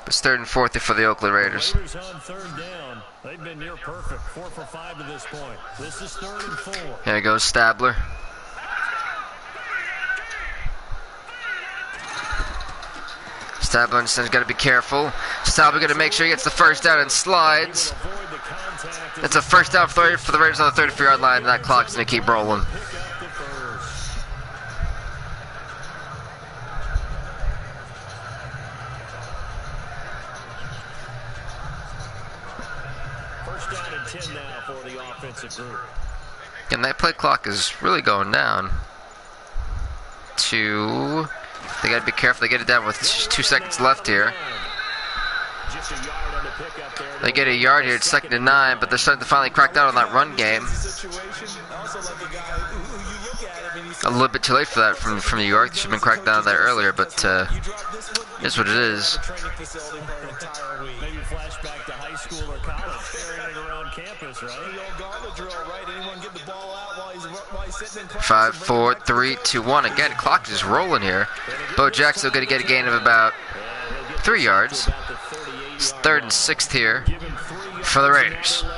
It's 3rd and 4 for the Oakland Raiders. Raiders on 3rd down. They've been near perfect. 4 for 5 to this point. This is 3rd and 4. Here goes Stabler. Stabler understands got to be careful. Stabler got to make sure he gets the first down and slides. It's a first down for the Raiders on the 34-yard line, and that clock's going to keep rolling. First down and 10 now for the offensive group. And that play clock is really going down to... They got to be careful. They get it down with 2 seconds left here. They get a yard here. It's 2nd and 9, but they're starting to finally crack down on that run game. A little bit too late for that from New York. They should have been cracked down on that earlier, but it's what it is. Maybe flashback to high school or college, carrying around campus, right? 5, 4, 3, 2, 1. Again, clock is rolling here. Bo Jackson going to get a gain of about 3 yards. It's 3rd and 6 here for the Raiders. I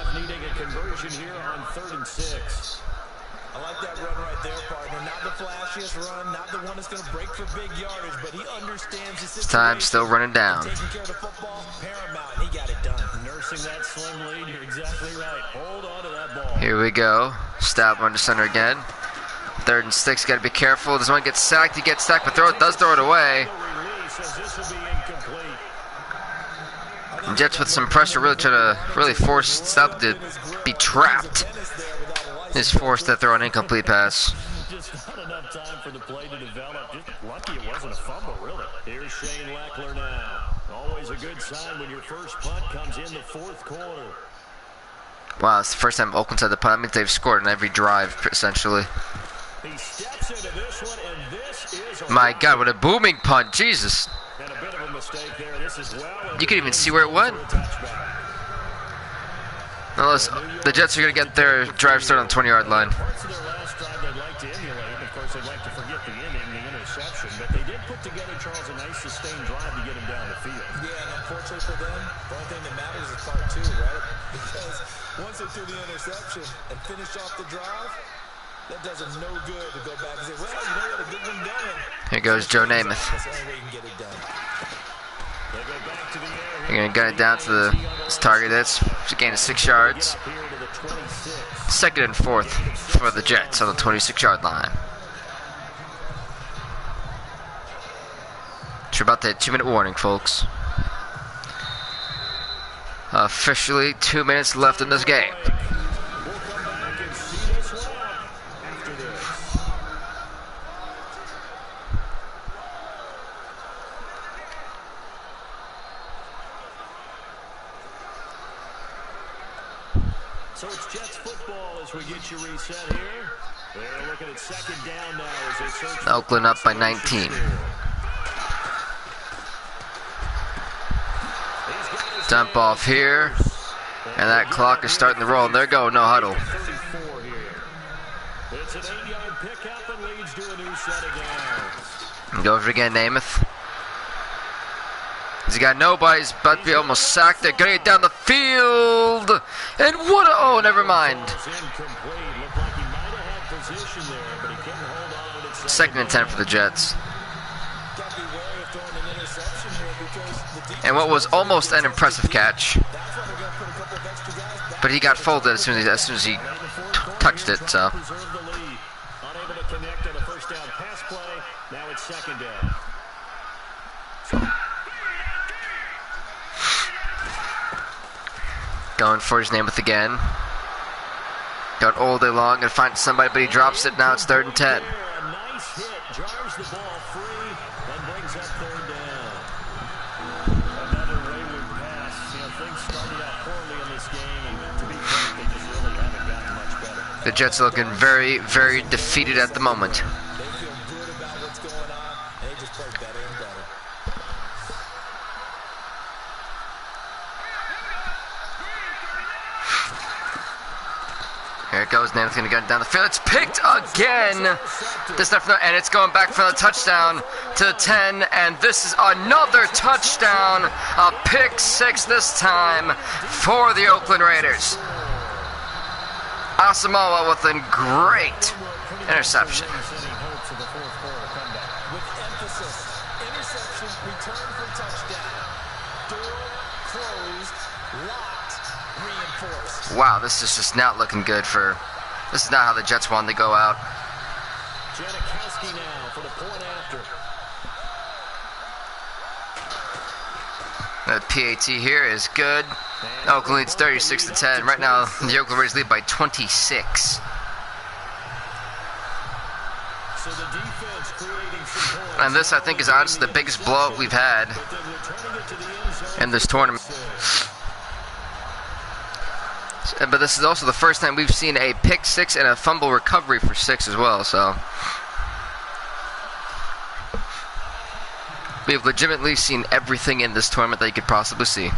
like that run right there, partner. Not the flashiest run, not the one that's going to break for big yardage, but he understands the situation. Time still running down. Taking care of the football, paramount, and he got it done. Nursing that slim lead, you're exactly right. Hold on to that ball. Here we go. Stab under center again. 3rd and 6. Got to be careful. Doesn't want to get sacked. He gets sacked, but does throw it away. And Jets with some pressure, really trying to force Stab to be trapped. He's forced to throw an incomplete pass. Just not enough time for the play to develop. Just lucky it wasn't a fumble, really. Here's Shane Leckler now. Always a good sign when your first punt comes in the 4th quarter. Wow, it's the first time Oakland's had the punt. That means they've scored on every drive, essentially. He steps into this one, and this is My God, what a booming punt. Jesus. And a bit of a mistake there. This is well. You can even see where it went. Unless the Jets are going to get their drive started on the 20-yard line. Parts of their last drive they'd like to emulate. Of course, they'd like to forget the inning, the interception. But they did put together, Charles, a nice sustained drive to get him down the field. Yeah, and unfortunately for them, the only thing that matters is part 2, right? Because once they threw the interception and finished off the drive, That does him no good to go back and say, well, you know, we had a good one going. Here goes Joe Namath. That's the only way you can get it done. They're going to gun it down to his target. That's a gain of 6 yards. 2nd and 4th for the Jets on the 26-yard line. We're about to hit 2-minute warning, folks. Officially 2 minutes left in this game. So it's Jets football as we get you reset here. They're looking at 2nd down now as they search. Oakland up by 19. Dump off here, and that clock is starting to roll. And there go, no huddle. It's an 8-yard pickup and leads to a new set of downs. And go over again, Namath. He's got nobody. He's about to be almost sacked. They're getting it down the field. And what a... Oh, never mind. 2nd and 10 for the Jets. And what was almost an impressive catch. But he got folded as soon as he touched it, so... Unable to connect on the first down pass play. Now it's 2nd down. Going for his Namath again. Got all day long and find somebody, but he drops it. Now it's 3rd and 10. A nice hit, jars the ball free, and brings up 3rd down. Another wayward pass. You know, things started out poorly in this game, and to be frank, they just really haven't gotten much better. The Jets are looking very, very defeated at the moment. They feel good about what's going on, and they just play better and better. Here it goes. Namath's going to get down the field. It's picked again. This time, and it's going back for the touchdown to the 10. And this is another touchdown. A pick 6 this time for the Oakland Raiders. Asamoah with a great interception. With emphasis, interception, return for touchdown. Door closed, locked, reinforced. Wow, this is just not looking good for... This is not how the Jets wanted to go out. Janikowski now for the point after. The PAT here is good. Oakland leads 36-10. Right now, the Oakland Raiders lead by 26. So the defense creating some points. And this, I think, is honestly the biggest blowout we've had But then returning it to the end zone. in this tournament. But this is also the first time we've seen a pick 6 and a fumble recovery for 6 as well, so... We've legitimately seen everything in this tournament that you could possibly see.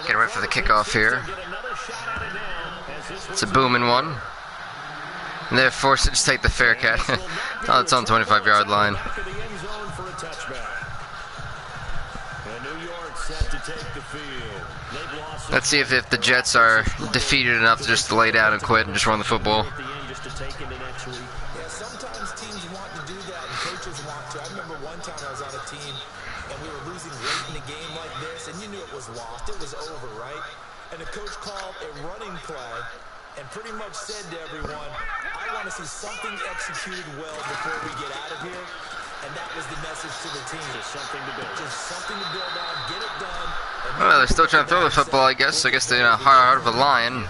Getting ready for the kickoff here. It's a booming one. And they're forced to just take the fair catch. Oh, it's on the 25-yard line. Let's see if the Jets are defeated enough to just lay down and quit and just run the football. Yeah, sometimes teams want to do that and coaches want to. I remember one time I was on a team and we were losing late in a game like this and you knew it was lost. It was over, right? And the coach called a running play and pretty much said to everyone, I want to see something executed well before we get out of here. And that was the message to the team. Just something to build on, get it done. Well, they're still trying to throw the football, I guess. I guess they're in a heart of a lion.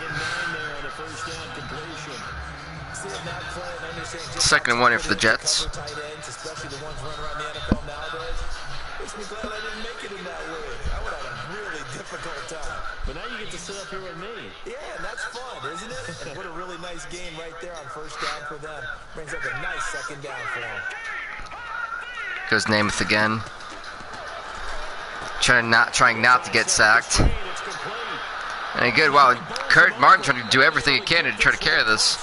2nd and 1 here for the Jets. Especially the ones running around the NFL nowadays. Makes me glad I didn't make it in that way. I would have had a really difficult time. But now you get to sit up here with me. Yeah, and that's fun, isn't it? And what a really nice game right there on first down for them. Brings up a nice 2nd down for them. Goes Namath again. Trying not to get sacked. And good, wow, Kurt Martin trying to do everything he can to try to carry this.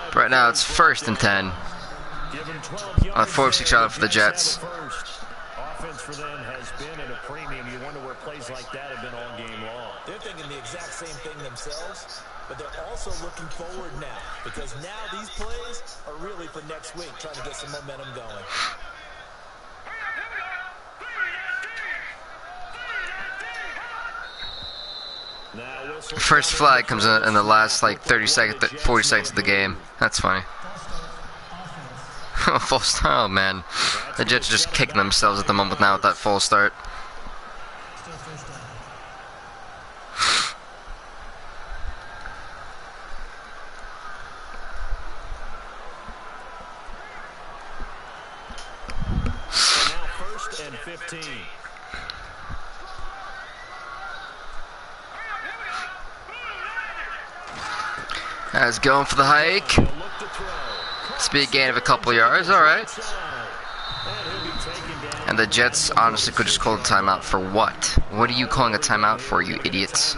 But right now it's 1st and 10. On a 4-6 yard for the Jets. Offense for them has been at a premium. You wonder where plays like that have been all game long. They're thinking the exact same thing themselves, but they're also looking forward now, because now these plays are really for next week, trying to get some momentum going. First flag comes in the last like 30 seconds, 40 seconds of the game. That's funny. Full start, oh man. The Jets are just kicking themselves at the moment now with that full start. Now 1st and 15. As going for the hike. Speed gain of a couple yards, alright. And the Jets honestly could just call a timeout for what? What are you calling a timeout for, you idiots?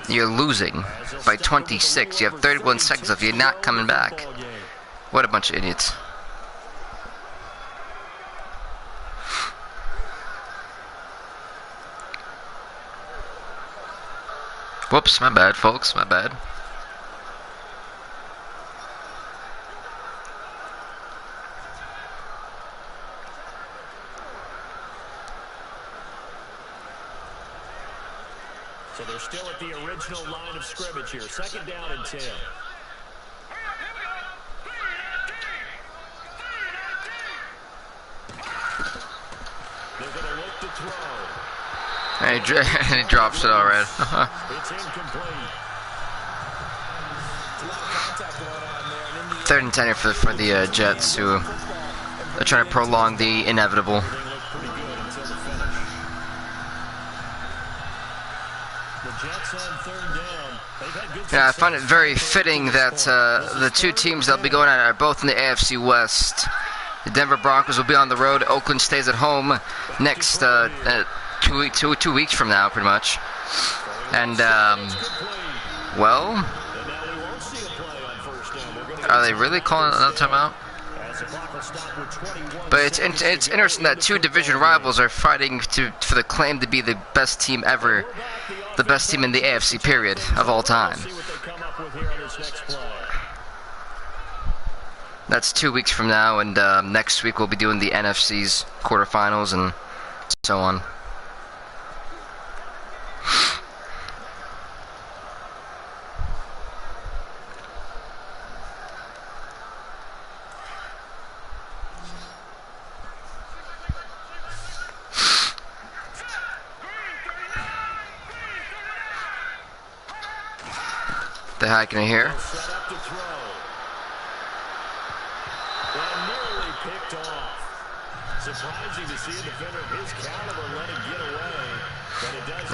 You're losing by 26. You have 31 seconds left. You're not coming back. What a bunch of idiots. Whoops, my bad, folks, my bad. So they're still at the original line of scrimmage here. 2nd down and 10. They're going to look to throw. And he drops it already. It's incomplete. 3rd and 10 here for the Jets, who are trying to prolong the inevitable. Yeah, I find it very fitting that the two teams that'll be going at it are both in the AFC West. The Denver Broncos will be on the road. Oakland stays at home next 2 weeks from now, pretty much. And, well, are they really calling another timeout? But it's interesting that two division rivals are fighting for the claim to be the best team ever, the best team in the AFC period of all time. That's 2 weeks from now, and next week we'll be doing the NFC's quarterfinals and so on. The hiking here.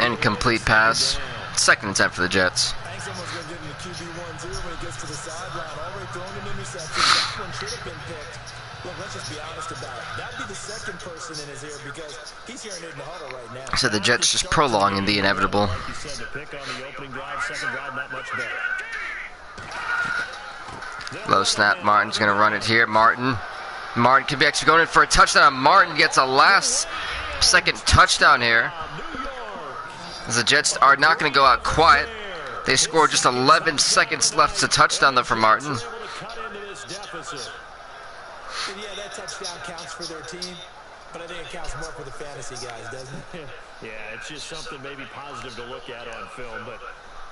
Incomplete pass. 2nd and 10 for the Jets. So the Jets just prolonging the inevitable. Low snap. Martin's going to run it here. Martin could be actually going in for a touchdown. Martin gets a last-second touchdown here. As the Jets are not going to go out quiet. They scored just 11 seconds left to touchdown though for Martin. Yeah, that touchdown counts for their team, but I think it counts more for the fantasy guys, doesn't it? Yeah, it's just something maybe positive to look at on film, but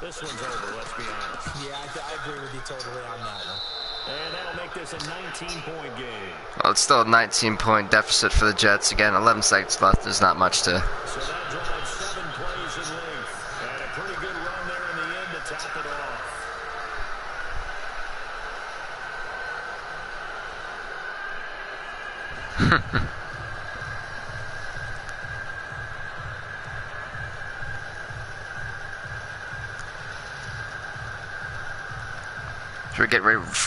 this one's over, let's be honest. Yeah, I agree with you totally on that one. And that'll make this a 19-point game. Well, it's still a 19-point deficit for the Jets. Again, 11 seconds left. There's not much to... So that drives 7 plays in length. And a pretty good run there in the end to top it off.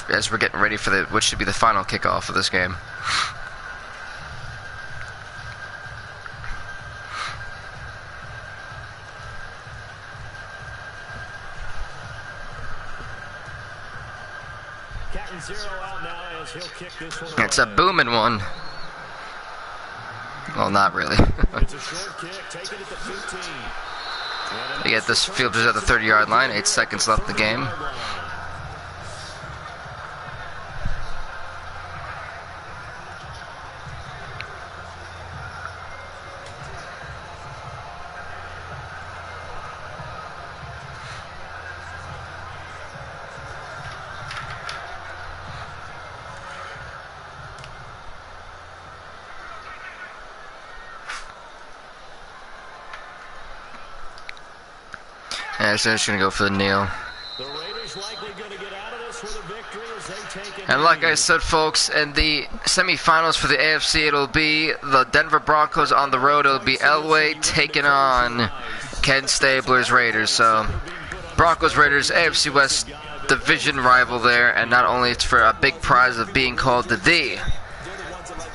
As we're getting ready for what should be the final kickoff of this game. counting 0 out now as he'll kick this one It's a away. booming one. Well, not really. It's a short kick, taken at the 15. You get this fielder's at the 30-yard line. 8 seconds left in the game. Yeah, so I'm just going to go for the kneel. The Raiders likely going to get out of this with a victory as they take it. And like I said, folks, in the semifinals for the AFC, it'll be the Denver Broncos on the road. It'll be Elway taking on Ken Stabler's Raiders. So, Broncos Raiders, AFC West division rival there. And not only it's for a big prize of being called the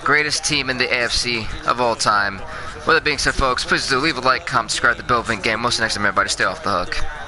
greatest team in the AFC of all time. With that being said, folks, please do leave a like, comment, subscribe to Bill Vink Game. Most of the next time, everybody, stay off the hook.